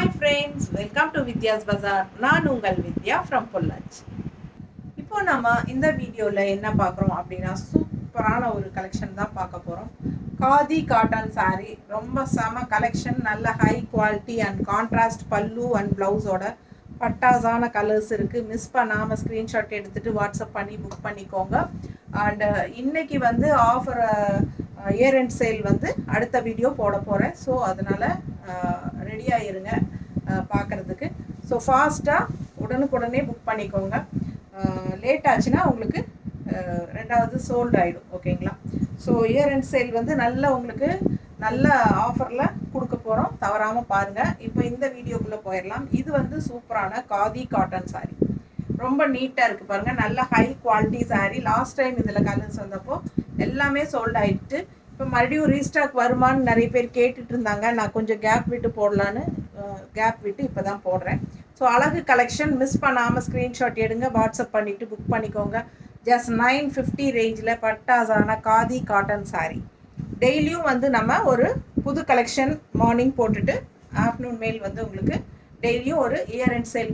Hi friends, welcome to Vidya's Bazaar. நான் உங்கள் வித்யா from Pollachi. இப்போ நம்ம இந்த வீடியோவில் என்ன பார்க்குறோம் அப்படின்னா சூப்பரான ஒரு கலெக்ஷன் தான் பார்க்க போகிறோம். காதி காட்டன் saree ரொம்ப செம கலெக்ஷன், நல்ல ஹை குவாலிட்டி அண்ட் கான்ட்ராஸ்ட் பல்லு அண்ட் ப்ளவுஸோட பட்டாசான கலர்ஸ் இருக்குது. மிஸ் பண்ணாமல் ஸ்க்ரீன்ஷாட் எடுத்துகிட்டு வாட்ஸ்அப் பண்ணி புக் பண்ணிக்கோங்க. அண்டு இன்றைக்கி வந்து ஆஃபர் இயர் எண்ட் சேல் வந்து அடுத்த வீடியோ போட போகிறேன். ஸோ அதனால் ரெடியாக இருங்க பார்க்குறதுக்கு. ஸோ ஃபாஸ்ட்டாக உடனுக்குடனே புக் பண்ணிக்கோங்க. லேட் ஆச்சுன்னா உங்களுக்கு ரெண்டாவது சோல்ட் ஆகிடும். ஓகேங்களா? ஸோ இயர் எண்ட் சேல் வந்து உங்களுக்கு நல்ல ஆஃபரில் கொடுக்க போகிறோம், தவறாமல் பாருங்கள். இப்போ இந்த வீடியோக்குள்ளே போயிடலாம். இது வந்து சூப்பரான காதி காட்டன் saree, ரொம்ப நீட்டாக இருக்குது பாருங்கள். நல்ல high quality saree. Last time இதில் கலர்ஸ் வந்தப்போ எல்லாமே சோல்ட் ஆகிட்டு, இப்போ மறுபடியும் ரீஸ்டாக் வருமானு நிறைய பேர் கேட்டுட்டு இருந்தாங்க. நான் கொஞ்சம் கேப் விட்டு போடலான்னு கேப் விட்டு இப்போ தான் போடுறேன். ஸோ அழகு கலெக்ஷன், மிஸ் பண்ணாமல் ஸ்க்ரீன்ஷாட் எடுங்க, வாட்ஸ்அப் பண்ணிவிட்டு புக் பண்ணிக்கோங்க. ஜஸ்ட் 950 ரேஞ்சில் பட்டாசான காதி காட்டன் saree. டெய்லியும் வந்து நம்ம ஒரு புது கலெக்ஷன் மார்னிங் போட்டுட்டு ஆஃப்டர்நூன் மேல் வந்து உங்களுக்கு டெய்லியும் ஒரு இயர் எண்ட் சேல்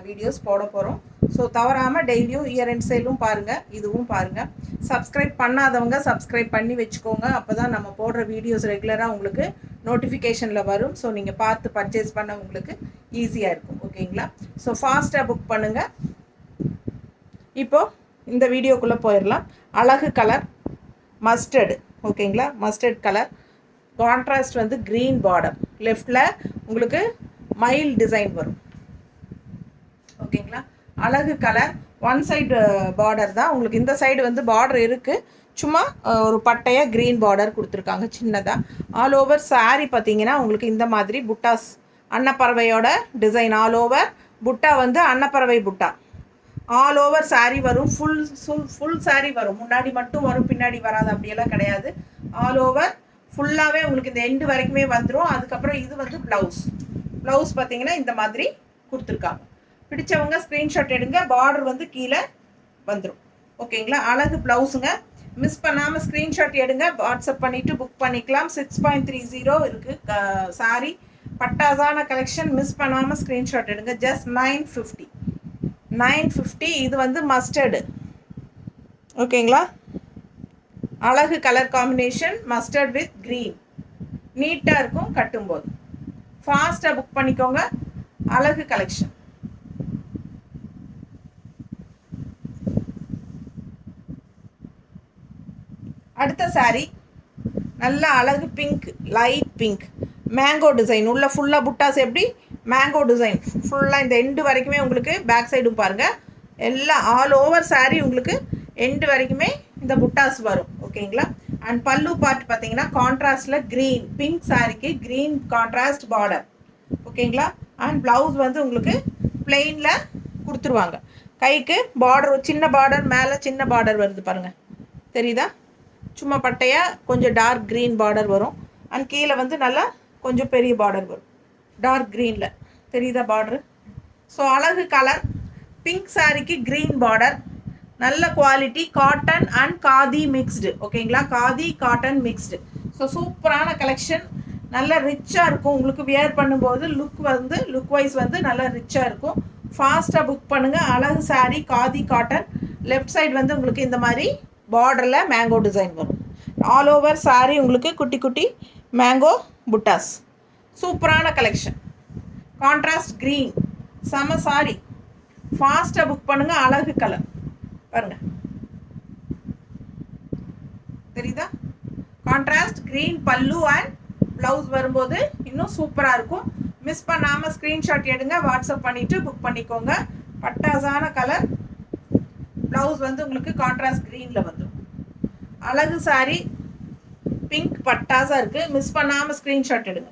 வீடியோஸ் போட போகிறோம். ஸோ தவறாமல் டெய்லியும் இயர் எண்ட் சேலும் பாருங்கள், இதுவும் பாருங்கள். சப்ஸ்கிரைப் பண்ணாதவங்க சப்ஸ்கிரைப் பண்ணி வச்சுக்கோங்க. அப்போ தான் நம்ம போடுற வீடியோஸ் ரெகுலராக உங்களுக்கு நோட்டிஃபிகேஷனில் வரும். ஸோ நீங்கள் பார்த்து பர்ச்சேஸ் பண்ண உங்களுக்கு ஈஸியாக இருக்கும். ஓகேங்களா? ஸோ ஃபாஸ்ட்டாக புக் பண்ணுங்கள். இப்போது இந்த வீடியோக்குள்ளே போயிடலாம். அழகு கலர் மஸ்டர்டு. ஓகேங்களா? மஸ்டர்ட் கலர், கான்ட்ராஸ்ட் வந்து க்ரீன் பார்டர், லெஃப்டில் உங்களுக்கு மயில் டிசைன் வரும். ஓகேங்களா? அழகு கலர், ஒன் சைடு பார்டர் தான் உங்களுக்கு. இந்த சைடு வந்து பார்டர் இருக்குது, சும்மா ஒரு பட்டையாக க்ரீன் பார்டர் கொடுத்துருக்காங்க சின்னதாக. ஆல் ஓவர் saree பார்த்தீங்கன்னா உங்களுக்கு இந்த மாதிரி புட்டாஸ், அன்னப்பறவையோட டிசைன். ஆல் ஓவர் புட்டா வந்து அன்னப்பறவை புட்டா ஆல் ஓவர் saree வரும். ஃபுல் saree வரும். முன்னாடி மட்டும் வரும், பின்னாடி வராது, அப்படியெல்லாம் கிடையாது. ஆல் ஓவர் ஃபுல்லாகவே உங்களுக்கு இந்த எண்டு வரைக்குமே வந்துடும். அதுக்கப்புறம் இது வந்து ப்ளவுஸ் பார்த்தீங்கன்னா இந்த மாதிரி கொடுத்துருக்காங்க. பிடிச்சவங்க ஸ்க்ரீன்ஷாட் எடுங்க, பார்டர் வந்து கீழே வந்துடும். ஓகேங்களா? அழகு ப்ளவுஸுங்க. மிஸ் பண்ணாமல் ஸ்க்ரீன்ஷாட் எடுங்க, வாட்ஸ்அப் பண்ணிவிட்டு புக் பண்ணிக்கலாம். 6.30 இருக்குது saree. பட்டாசான கலெக்ஷன், மிஸ் பண்ணாமல் ஸ்க்ரீன்ஷாட் எடுங்க. ஜஸ்ட் 950. இது வந்து மஸ்டர்டு. ஓகேங்களா? அழகு colour combination, mustard with green. நீட்டாக இருக்கும் கட்டும்போது. ஃபாஸ்ட்டாக புக் பண்ணிக்கோங்க. அழகு கலெக்ஷன். அடுத்த saree நல்ல அழகு pink, light pink, mango design. உள்ள ஃபுல்லாக புட்டாஸ் எப்படி மேங்கோ டிசைன் ஃபுல்லாக இந்த எண்டு வரைக்குமே உங்களுக்கு. பேக் சைடும் பாருங்கள், எல்லாம் ஆல் ஓவர் saree உங்களுக்கு எண்டு வரைக்குமே இந்த புட்டாஸ் வரும். ஓகேங்களா? அண்ட் பல்லு பார்ட் பார்த்தீங்கன்னா கான்ட்ராஸ்டில் க்ரீன், பிங்க் சாரிக்கு க்ரீன் கான்ட்ராஸ்ட் பார்டர். ஓகேங்களா? அண்ட் ப்ளவுஸ் வந்து உங்களுக்கு பிளெயினில் கொடுத்துருவாங்க. கைக்கு பார்டர், சின்ன பார்டர், மேலே சின்ன பார்டர் வருது பாருங்கள், தெரியுதா? சும்மா பட்டையாக கொஞ்சம் டார்க் க்ரீன் பார்டர் வரும். அண்ட் கீழே வந்து நல்லா கொஞ்சம் பெரிய பார்டர் வரும், டார்க் க்ரீனில், தெரியுதா பார்டரு? ஸோ அழகு கலர், பிங்க் சாரிக்கு க்ரீன் பார்டர், நல்ல quality, cotton and khadi mixed. ஓகேங்களா? Khadi cotton mixed. ஸோ சூப்பரான கலெக்ஷன், நல்ல ரிச்சாக இருக்கும். உங்களுக்கு வியர் பண்ணும்போது லுக் வைஸ் வந்து நல்லா ரிச்சாக இருக்கும். ஃபாஸ்ட்டாக புக் பண்ணுங்கள். அழகு saree, khadi cotton. Left side வந்து உங்களுக்கு இந்த மாதிரி பார்டரில் மேங்கோ டிசைன் வரும். ஆல் ஓவர் saree உங்களுக்கு குட்டி குட்டி மேங்கோ புட்டாஸ். சூப்பரான கலெக்ஷன், கான்ட்ராஸ்ட் க்ரீன், செம saree. ஃபாஸ்ட்டாக புக் பண்ணுங்கள். அழகு கலர் பாருங்க, தெரியுதா? கான்ட்ராஸ்ட் க்ரீன் பல்லு அண்ட் ப்ளவுஸ் வரும்போது இன்னும் சூப்பராக இருக்கும். மிஸ் பண்ணாமல் ஸ்க்ரீன்ஷாட் எடுங்க, வாட்ஸ்அப் பண்ணிவிட்டு புக் பண்ணிக்கோங்க. பட்டாசான கலர், ப்ளவுஸ் வந்து உங்களுக்கு கான்ட்ராஸ்ட் க்ரீனில் வந்துடும். அழகு saree, பிங்க் பட்டாஸாக இருக்குது. மிஸ் பண்ணாமல் ஸ்க்ரீன்ஷாட் எடுங்க.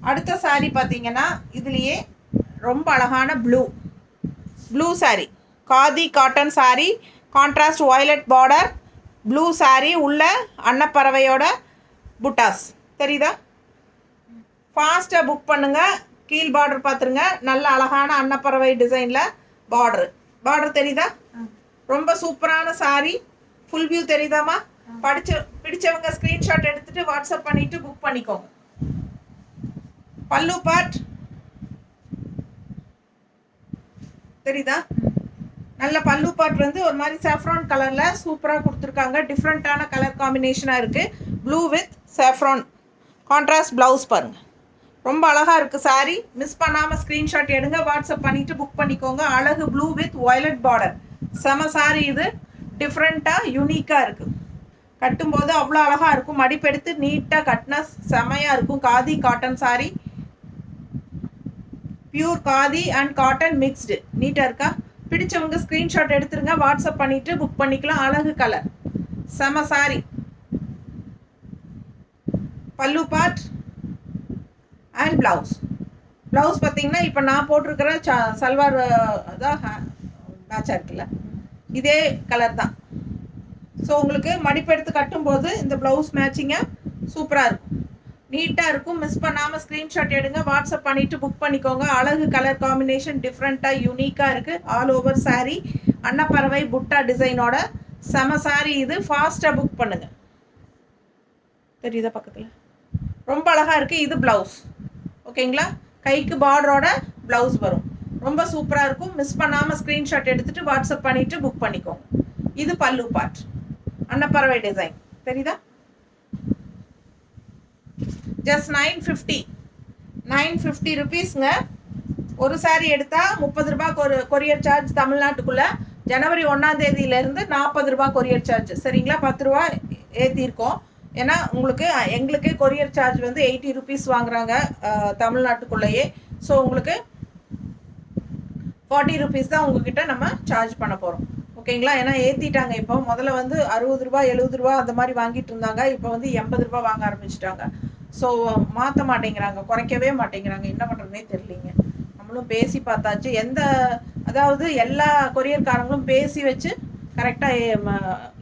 அடுத்த saree பார்த்தீங்கன்னா இதுலேயே ரொம்ப அழகான blue saree, khadi cotton saree, contrast violet border, blue saree, உள்ள அன்னப்பறவையோட புட்டாஸ், தெரியுதா? ஃபாஸ்ட்டாக புக் பண்ணுங்கள். கீழ் பார்டர் பார்த்துருங்க, நல்ல அழகான அன்னப்பறவை டிசைனில் பார்டர் தெரியுதா? ரொம்ப சூப்பரான saree. Full view தெரியுதாமா? பிடிச்சவங்க ஸ்க்ரீன்ஷாட் எடுத்துகிட்டு வாட்ஸ்அப் பண்ணிவிட்டு புக் பண்ணிக்கோங்க. பல்லு பார்ட் தெரியுதா? நல்ல பல்லு பார்ட் வந்து ஒரு மாதிரி சாஃப்ரான் கலரில் சூப்பராக கொடுத்துருக்காங்க. டிஃப்ரெண்ட்டான கலர் காம்பினேஷனாக இருக்குது. Blue with saffron contrast blouse பாருங்கள், ரொம்ப அழகாக இருக்குது சாரீ. மிஸ் பண்ணாமல் ஸ்க்ரீன்ஷாட் எடுங்க, வாட்ஸ்அப் பண்ணிவிட்டு புக் பண்ணிக்கோங்க. அழகு ப்ளூ வித் வயலட் பார்டர், செம சாரீ. இது டிஃப்ரெண்ட்டாக யூனிக்காக இருக்குது. கட்டும்போது அவ்வளோ அழகாக இருக்கும். மடிப்பெடுத்து நீட்டாக கட்டினா செமையாக இருக்கும். Khadi cotton sari, pure khadi and cotton mixed. நீட்டாக இருக்கா? பிடிச்சவங்க ஸ்க்ரீன்ஷாட் எடுத்துருங்க, வாட்ஸ்அப் பண்ணிவிட்டு புக் பண்ணிக்கலாம். அழகு கலர், செம சாரி. பல்லு பார்ட் அண்ட் ப்ளவுஸ். ப்ளவுஸ் பார்த்தீங்கன்னா இப்போ நான் போட்டிருக்கிற சல்வார் தான் மேட்சாக இருக்குல்ல, இதே கலர் தான். ஸோ உங்களுக்கு மடிப்பு எடுத்து கட்டும்போது இந்த ப்ளவுஸ் மேட்சிங்காக சூப்பராக இருக்கும், நீட்டாக இருக்கும். மிஸ் பண்ணாமல் ஸ்க்ரீன்ஷாட் எடுங்க, வாட்ஸ்அப் பண்ணிவிட்டு புக் பண்ணிக்கோங்க. அழகு கலர் காம்பினேஷன், டிஃப்ரெண்ட்டாக யூனிக்காக இருக்குது. ஆல் ஓவர் சாரீ அன்னப்பறவை புட்டா டிசைனோட செம சாரீ. இது ஃபாஸ்ட்டாக புக் பண்ணுங்கள். தெரியுதா பக்கத்தில்? ரொம்ப அழகாக இருக்குது. இது ப்ளவுஸ், ஓகேங்களா? கைக்கு பார்டரோட ப்ளவுஸ் வரும், ரொம்ப சூப்பராக இருக்கும். மிஸ் பண்ணாமல் ஸ்க்ரீன்ஷாட் எடுத்துகிட்டு வாட்ஸ்அப் பண்ணிவிட்டு புக் பண்ணிக்கோங்க. இது பல்லு பார்ட், அன்னப்பறவை டிசைன். தெரியுதா? ஜஸ்ட் 950 ருபீஸ்ங்க. ஒரு சாரீ எடுத்தால் 30 ரூபா கொரியர் சார்ஜ் தமிழ்நாட்டுக்குள்ளே. ஜனவரி 1ஆம் தேதியிலேருந்து 40 ரூபா கொரியர் சார்ஜ். சரிங்களா? 10 ரூபா ஏற்றிருக்கோம். ஏன்னா எங்களுக்கே கொரியர் சார்ஜ் வந்து 80 ருபீஸ் வாங்குறாங்க தமிழ்நாட்டுக்குள்ளேயே. ஸோ உங்களுக்கு 40 ருபீஸ் தான் உங்ககிட்ட நம்ம சார்ஜ் பண்ண போகிறோம், ஓகேங்களா? ஏன்னா ஏற்றிட்டாங்க. இப்போ முதல்ல வந்து 60 ரூபா 70 ரூபா அந்த மாதிரி வாங்கிட்டு இருந்தாங்க. இப்போ வந்து 80 ரூபா வாங்க ஆரம்பிச்சிட்டாங்க. ஸோ மாற்ற மாட்டேங்கிறாங்க, குறைக்கவே மாட்டேங்கிறாங்க. என்ன பண்ணுறதுனே தெரியலிங்க. நம்மளும் பேசி பார்த்தாச்சு. அதாவது எல்லா கொரியர்காரங்களும் பேசி வச்சு கரெக்டாக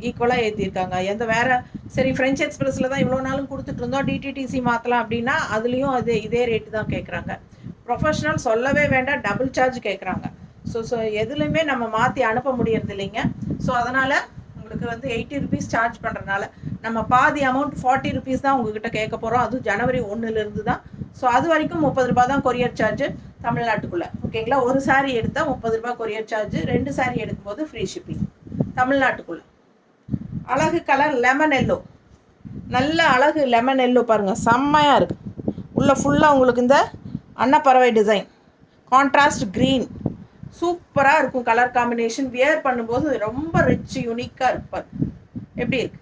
ஈக்குவலாக ஏற்றிருக்காங்க. வேறு சரி ஃப்ரெஞ்ச் எக்ஸ்பிரஸில் தான் இவ்வளோ நாளும் கொடுத்துட்டு இருந்தோம், டிடிடிசி மாற்றலாம் அப்படின்னா அதுலேயும் இதே ரேட்டு தான் கேட்குறாங்க. ப்ரொஃபஷ்னல் சொல்லவே வேண்டாம், டபுள் சார்ஜ் கேட்குறாங்க. ஸோ எதுலையுமே நம்ம மாற்றி அனுப்ப முடியறது இல்லைங்க. ஸோ அதனால் உங்களுக்கு வந்து 80 ருபீஸ் சார்ஜ் பண்ணுறதுனால நம்ம பாதி அமௌண்ட் 40 ருபீஸ் தான் உங்ககிட்ட கேட்க போகிறோம். அதுவும் ஜனவரி 1லேருந்து தான். ஸோ அது வரைக்கும் 30 ரூபா தான் கொரியர் சார்ஜ் தமிழ்நாட்டுக்குள்ளே, ஓகேங்களா? ஒரு சாரீ எடுத்தால் 30 ரூபா கொரியர் சார்ஜ், 2 சாரீ எடுக்கும்போது ஃப்ரீ ஷிப்பிங் தமிழ்நாட்டுக்குள்ளே. அழகு கலர் லெமன் எல்லோ, நல்ல அழகு லெமன் எல்லோ பாருங்கள், செம்மையாக இருக்குது. உள்ளே ஃபுல்லாக உங்களுக்கு இந்த அன்னப்பறவை டிசைன், கான்ட்ராஸ்ட் க்ரீன், சூப்பராக இருக்கும் கலர் காம்பினேஷன். வியர் பண்ணும்போது ரொம்ப ரிச் யூனிக்காக இருப்பார். எப்படி இருக்கு?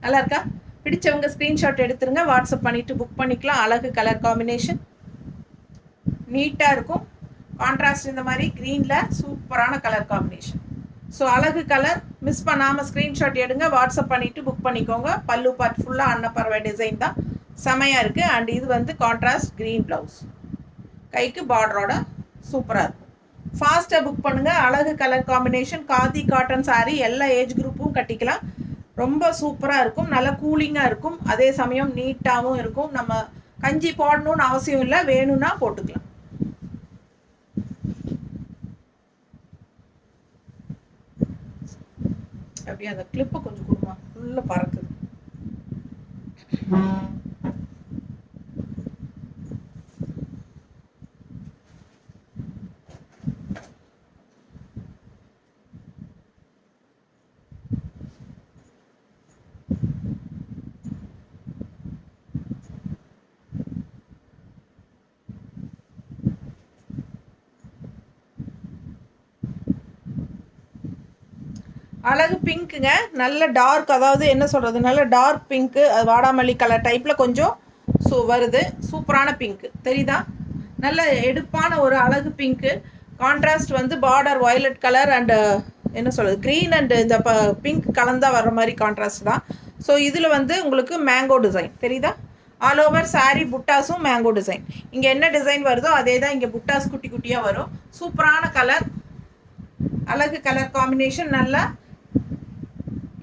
நல்லா இருக்கா? பிடிச்சவங்க ஸ்க்ரீன்ஷாட் எடுத்துருங்க, வாட்ஸ்அப் பண்ணிவிட்டு புக் பண்ணிக்கலாம். அழகு கலர் காம்பினேஷன், நீட்டாக இருக்கும். கான்ட்ராஸ்ட் இந்த மாதிரி க்ரீனில் சூப்பரான கலர் காம்பினேஷன். ஸோ அழகு கலர். மிஸ் பண்ணாமல் ஸ்க்ரீன்ஷாட் எடுங்க, வாட்ஸ்அப் பண்ணிவிட்டு புக் பண்ணிக்கோங்க. பல்லு பார்ட் ஃபுல்லாக அன்னப்பறவை டிசைன் தான், செமையாக இருக்குது. அண்ட் இது வந்து கான்ட்ராஸ்ட் க்ரீன் ப்ளவுஸ், கைக்கு பார்டரோட சூப்பராக இருக்கும். ஃபாஸ்ட்டாக புக் பண்ணுங்கள். அழகு colour combination, khadi cotton sari, எல்லா ஏஜ் குரூப்பும் கட்டிக்கலாம். ரொம்ப சூப்பராக இருக்கும், நல்லா கூலிங்காக இருக்கும். அதே சமயம் நீட்டாகவும் இருக்கும். நம்ம கஞ்சி போடணும்னு அவசியம் இல்லை, வேணும்னா போட்டுக்கலாம். அப்படியே அந்த கிளிப்பை கொஞ்சம் கொடுமா, ஃபுல்லாக பறக்குது. அழகு பிங்க்குங்க, நல்ல டார்க், அதாவது என்ன சொல்கிறது, நல்ல டார்க் பிங்க்கு, அது வாடாமல்லி கலர் டைப்பில் கொஞ்சம் வருது. சூப்பரான பிங்க்கு, தெரியுதா? நல்ல எடுப்பான ஒரு அழகு பிங்க்கு. கான்ட்ராஸ்ட் வந்து பார்டர் வயலட் கலர் அண்டு என்ன சொல்கிறது, க்ரீன் அண்டு இந்த பிங்க் கலந்தால் வர்ற மாதிரி கான்ட்ராஸ்ட் தான். ஸோ இதில் வந்து உங்களுக்கு மேங்கோ டிசைன் தெரியுதா? ஆல் ஓவர் சாரீ புட்டாஸும் மேங்கோ டிசைன். இங்கே என்ன டிசைன் வருதோ அதே தான் இங்கே புட்டாஸ் குட்டி குட்டியாக வரும். சூப்பரான கலர், அழகு கலர் காம்பினேஷன், நல்லா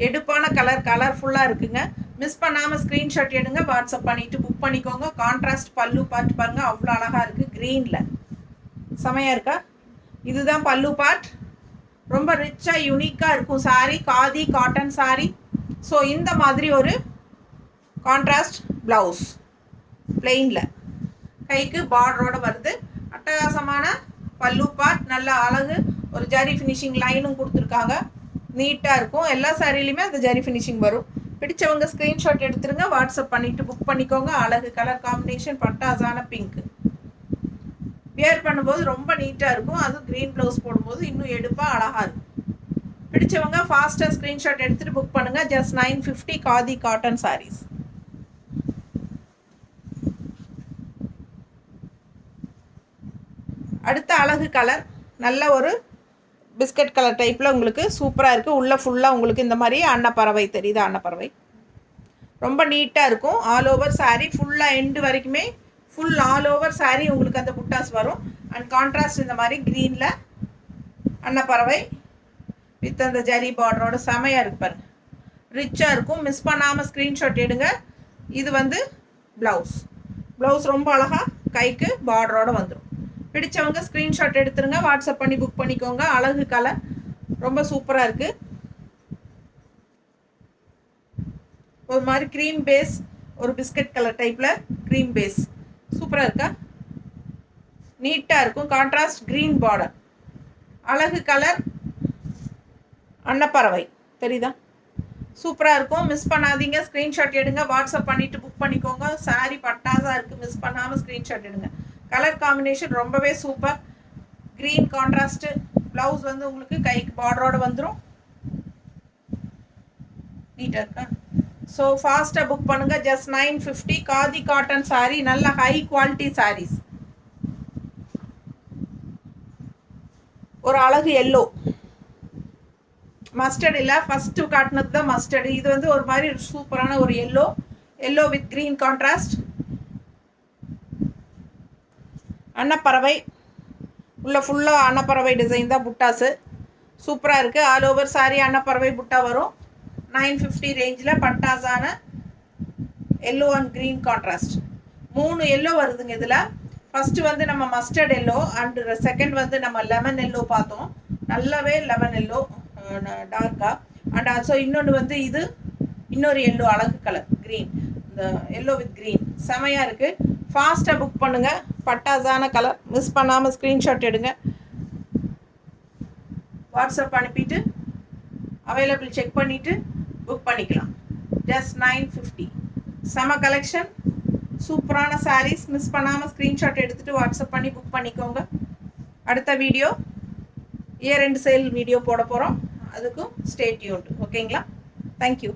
எடுப்பான கலர்ஃபுல்லாக இருக்குங்க. மிஸ் பண்ணாமல் ஸ்க்ரீன்ஷாட் எடுங்க, வாட்ஸ்அப் பண்ணிவிட்டு புக் பண்ணிக்கோங்க. கான்ட்ராஸ்ட் பல்லு பார்ட் பாருங்கள், அவ்வளோ அழகாக இருக்குது, க்ரீனில் செமையாக இருக்கா? இதுதான் பல்லு பார்ட். ரொம்ப ரிச்சாக யூனிக்காக இருக்கும் சாரீ, காதி காட்டன் சாரீ. ஸோ இந்த மாதிரி ஒரு கான்ட்ராஸ்ட் ப்ளவுஸ் பிளெயினில், கைக்கு பார்டரோடு வருது. அட்டகாசமான பல்லு பார்ட், நல்ல அழகு ஒரு ஜரி ஃபினிஷிங் லைனும் கொடுத்துருக்காங்க. நீட்டாக இருக்கும். எல்லா சாரிலையுமே அந்த ஜரி ஃபினிஷிங் வரும். பிடிச்சவங்க ஸ்க்ரீன்ஷாட் எடுத்துருங்க, வாட்ஸ்அப் பண்ணிவிட்டு புக் பண்ணிக்கோங்க. அழகு கலர் காம்பினேஷன், பட்டாசான பிங்க்கு. வியர் பண்ணும்போது ரொம்ப நீட்டாக இருக்கும். அதுவும் க்ரீன் ப்ளவுஸ் போடும்போது இன்னும் எடுப்பாக அழகாக இருக்கும். பிடிச்சவங்க ஃபாஸ்ட்டாக ஸ்க்ரீன்ஷாட் எடுத்துகிட்டு புக் பண்ணுங்கள். Just 950 khadi cotton saris. அடுத்த அழகு கலர் நல்ல ஒரு பிஸ்கட் கலர் டைப்பில் உங்களுக்கு சூப்பராக இருக்குது. உள்ளே ஃபுல்லாக உங்களுக்கு இந்த மாதிரி அன்னப்பறவை தெரியுது. அன்னப்பறவை ரொம்ப நீட்டாக இருக்கும். ஆல் ஓவர் சாரீ ஃபுல்லாக எண்டு வரைக்குமே ஃபுல் ஆல் ஓவர் சாரீ உங்களுக்கு அந்த புட்டாஸ் வரும். அண்ட் கான்ட்ராஸ்ட் இந்த மாதிரி க்ரீனில் அன்னப்பறவை வித் அந்த ஜரி பார்டரோட செமையாக இருக்கு பாருங்க. ரிச்சாக இருக்கும். மிஸ் பண்ணாமல் ஸ்க்ரீன்ஷாட் எடுங்க. இது வந்து ப்ளவுஸ் ரொம்ப அழகாக கைக்கு பார்டரோட வந்துடும். பிடிச்சவங்க ஸ்க்ரீன்ஷாட் எடுத்துருங்க, வாட்ஸ்அப் பண்ணி புக் பண்ணிக்கோங்க. அழகு கலர் ரொம்ப சூப்பராக இருக்குது. ஒரு மாதிரி க்ரீம் பேஸ், ஒரு பிஸ்கட் கலர் டைப்பில் க்ரீம் பேஸ் சூப்பராக இருக்கா? நீட்டாக இருக்கும். Contrast green border. அழகு கலர் அன்னப்பறவை தெரியுதா? சூப்பராக இருக்கும். மிஸ் பண்ணாதீங்க. ஸ்க்ரீன்ஷாட் எடுங்க, வாட்ஸ்அப் பண்ணிவிட்டு புக் பண்ணிக்கோங்க. சாரி பட்டாசாக இருக்குது. மிஸ் பண்ணாமல் ஸ்க்ரீன்ஷாட் எடுங்க. கலர் காம்பினேஷன் ரொம்பவே சூப்பர். Green contrast. ப்ளவுஸ் வந்து உங்களுக்கு கைக்கு பார்டரோடு வந்துடும். நீட்டாக இருக்கா? ஸோ ஃபாஸ்ட்டாக புக் பண்ணுங்கள். Just 950 khadi cotton sari. நல்ல ஹை குவாலிட்டி சாரீஸ். ஒரு அழகு எல்லோ மஸ்டர்ட் இல்லை, ஃபஸ்ட்டு காட்டினது தான் மஸ்டர்டு. இது வந்து ஒரு மாதிரி சூப்பரான ஒரு எல்லோ வித் க்ரீன் கான்ட்ராஸ்ட். அன்னப்பறவை உள்ள ஃபுல்லாக அன்னப்பறவை டிசைன் தான் புட்டாஸு. சூப்பராக இருக்குது. ஆல் ஓவர் சாரி அன்னப்பறவை புட்டா வரும். 950 ரேஞ்சில் பட்டாஸான yellow and green contrast. 3 yellow வருதுங்க இதில். ஃபஸ்ட்டு வந்து நம்ம மஸ்டர்ட் எல்லோ அண்ட் செகண்ட் வந்து நம்ம லெமன் எல்லோ பார்த்தோம். நல்லாவே லெமன் எல்லோ டார்க்காக. அண்ட் ஆல்சோ இன்னொன்று வந்து இது இன்னொரு எல்லோ அழகு கலர் க்ரீன். இந்த எல்லோ வித் க்ரீன் செமையாக இருக்குது. ஃபாஸ்ட்டாக புக் பண்ணுங்கள். பட்டாசான கலர். மிஸ் பண்ணாமல் ஸ்க்ரீன்ஷாட் எடுங்க, வாட்ஸ்அப் அனுப்பிட்டு அவைலபிள் செக் பண்ணிவிட்டு புக் பண்ணிக்கலாம். ஜஸ்ட் 950. செம கலெக்ஷன், சூப்பரான சாரீஸ். மிஸ் பண்ணாமல் ஸ்க்ரீன்ஷாட் எடுத்துகிட்டு வாட்ஸ்அப் பண்ணி புக் பண்ணிக்கோங்க. அடுத்த video year end sale video போட போகிறோம். அதுக்கும் ஸ்டே டியூன்ட். ஓகேங்களா? தேங்க்யூ.